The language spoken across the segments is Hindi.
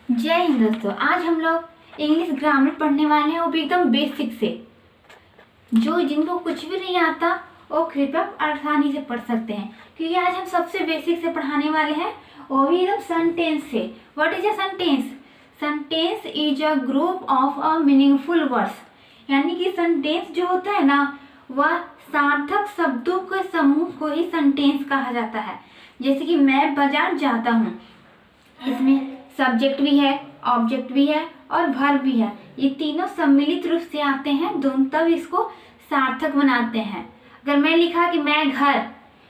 जय हिंद दोस्तों। आज हम लोग इंग्लिश ग्रामर पढ़ने वाले हैं, वो भी एकदम बेसिक से। जो जिनको कुछ भी नहीं आता वो कृपया आसानी से पढ़ सकते हैं, क्योंकि आज हम सबसे बेसिक से पढ़ाने वाले हैं, वो भी एकदम सेंटेंस से। What is a sentence? Sentence is a group of a meaningful words. यानी कि सेंटेंस जो होता है ना, वह सार्थक शब्दों के समूह को ही सेंटेंस कहा जाता है। जैसे कि मैं बाजार जाता हूँ, इसमें सब्जेक्ट भी है, ऑब्जेक्ट भी है और वर्ब भी है। ये तीनों सम्मिलित रूप से आते हैं दोनों, तब इसको सार्थक बनाते हैं। अगर मैं लिखा कि मैं घर,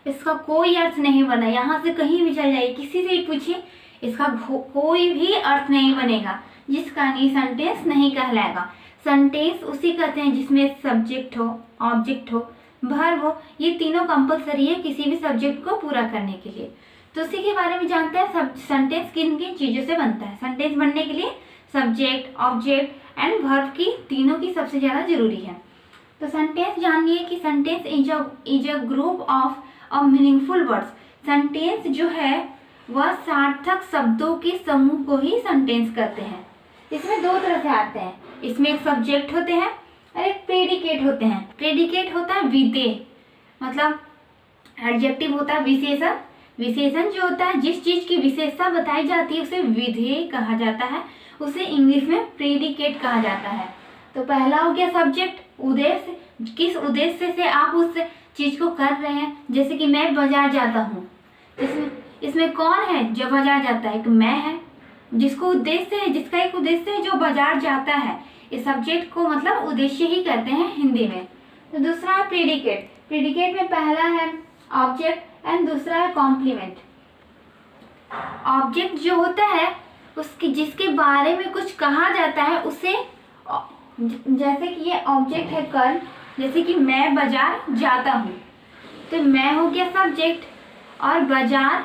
इसका कोई अर्थ नहीं बना। यहाँ से कहीं भी चल जाइए, किसी से भी पूछिए, इसका कोई भी अर्थ नहीं बनेगा, जिस कारण ये सेंटेंस नहीं कहलाएगा। सेंटेंस उसी कहते हैं जिसमें सब्जेक्ट हो, ऑब्जेक्ट हो, वर्ब हो। ये तीनों कंपलसरी है किसी भी सब्जेक्ट को पूरा करने के लिए। तो उसी के बारे में जानते हैं, सब सेंटेंस किन किन चीज़ों से बनता है। सेंटेंस बनने के लिए सब्जेक्ट, ऑब्जेक्ट एंड वर्ब की तीनों की सबसे ज़्यादा जरूरी है। तो सेंटेंस जानिए कि sentence is a group of a meaningful words. Sentence जो है वह सार्थक शब्दों के समूह को ही सेंटेंस कहते हैं। इसमें दो तरह से आते हैं, इसमें एक सब्जेक्ट होते हैं और एक प्रेडिकेट होते हैं। प्रेडिकेट होता है विधेय, मतलब एडजेक्टिव होता है विशेषण। विशेषण जो होता है, जिस चीज की विशेषता बताई जाती है उसे विधेय कहा जाता है, उसे इंग्लिश में प्रेडिकेट कहा जाता है। तो पहला हो गया सब्जेक्ट, उद्देश्य, किस उद्देश्य से आप उस चीज को कर रहे हैं। जैसे कि मैं बाजार जाता हूँ, इसमें कौन है जो बाजार जाता है? एक मैं है, जिसको उद्देश्य है, जिसका एक उद्देश्य है, जो बाजार जाता है। इस सब्जेक्ट को मतलब उद्देश्य ही कहते हैं हिंदी में। तो दूसरा है प्रेडिकेट। प्रेडिकेट में पहला है ऑब्जेक्ट एंड दूसरा है कॉम्प्लीमेंट। ऑब्जेक्ट जो होता है उसकी, जिसके बारे में कुछ कहा जाता है, उसे, जैसे कि ये ऑब्जेक्ट है कर्म, जैसे कि मैं बाजार जाता हूँ, तो मैं हो गया सब्जेक्ट और बाजार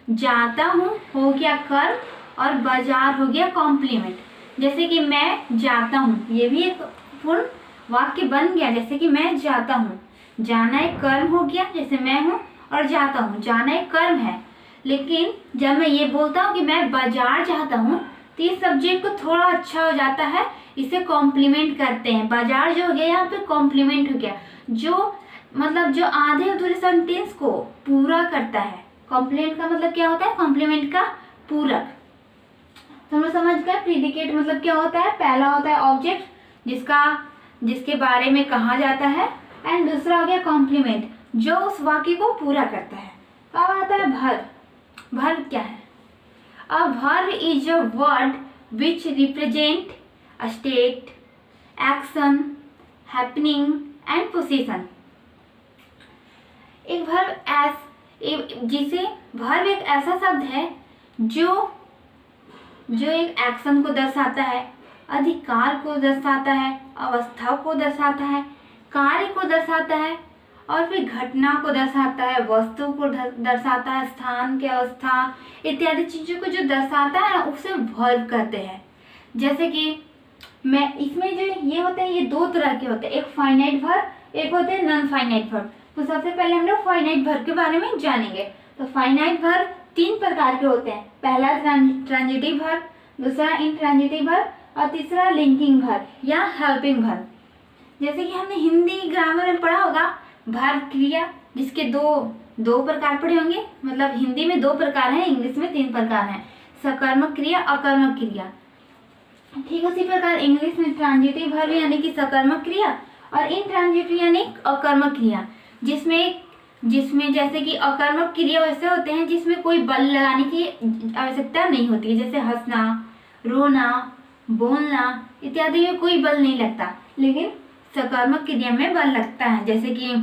जाता हूँ हो गया कर्म और बाजार हो गया कॉम्प्लीमेंट। जैसे कि मैं जाता हूँ, ये भी एक पूर्ण वाक्य बन गया। जैसे कि मैं जाता हूँ, जाना एक कर्म हो गया, जैसे मैं हूँ और जाता हूँ, जाना एक कर्म है। लेकिन जब मैं ये बोलता हूँ कि मैं बाजार जाता हूँ, तो इस सब्जेक्ट को थोड़ा अच्छा हो जाता है, इसे कॉम्प्लीमेंट करते हैं। बाजार जो हो गया यहाँ पे कॉम्प्लीमेंट हो गया, जो मतलब जो आधे अधूरे सेंटेंस को पूरा करता है। कॉम्प्लीमेंट का मतलब क्या होता है? कॉम्प्लीमेंट का पूरक। तो हम समझ गए प्रेडिकेट मतलब क्या होता है। पहला होता है ऑब्जेक्ट, जिसके बारे में कहा जाता है, एंड दूसरा हो गया कॉम्प्लीमेंट, जो उस वाक्य को पूरा करता है। अब आता है वर्ब। वर्ब क्या है? A verb is a word which represent a state, action, happening and position. एक वर्ब एक ऐसा शब्द है जो एक एक्शन को दर्शाता है, अधिकार को दर्शाता है, अवस्था को दर्शाता है, कार्य को दर्शाता है और फिर घटना को दर्शाता है, वस्तु को दर्शाता है, स्थान की अवस्था इत्यादि चीज़ों को जो दर्शाता है ना, उसे वर्ब कहते हैं। जैसे कि मैं, इसमें जो ये होते हैं, ये दो तरह के होते हैं, एक फाइनाइट वर्ब, एक होते हैं नॉन फाइनाइट वर्ब। तो सबसे पहले हम लोग फाइनाइट वर्ब के बारे में जानेंगे। तो फाइनाइट वर्ब तीन प्रकार के होते हैं। पहला ट्रांजिटिव वर्ब, दूसरा इंट्रांजिटिव वर्ब और तीसरा लिंकिंग वर्ब या हेल्पिंग वर्ब। जैसे कि हमने हिंदी ग्रामर में पढ़ा होगा वर्ब क्रिया, जिसके दो प्रकार पढ़े होंगे। मतलब हिंदी में दो प्रकार हैं, इंग्लिश में तीन प्रकार हैं, सकर्मक क्रिया, अकर्मक क्रिया। ठीक उसी प्रकार इंग्लिश में ट्रांजिटिव वर्ब यानी कि सकर्मक क्रिया और इंट्रांजिटिव यानी अकर्मक क्रिया, जिसमें जैसे कि अकर्मक क्रिया वैसे होते हैं जिसमें कोई बल लगाने की आवश्यकता नहीं होती है, जैसे हंसना, रोना, बोलना इत्यादि में कोई बल नहीं लगता। लेकिन सकर्मक क्रिया में बल लगता है, जैसे कि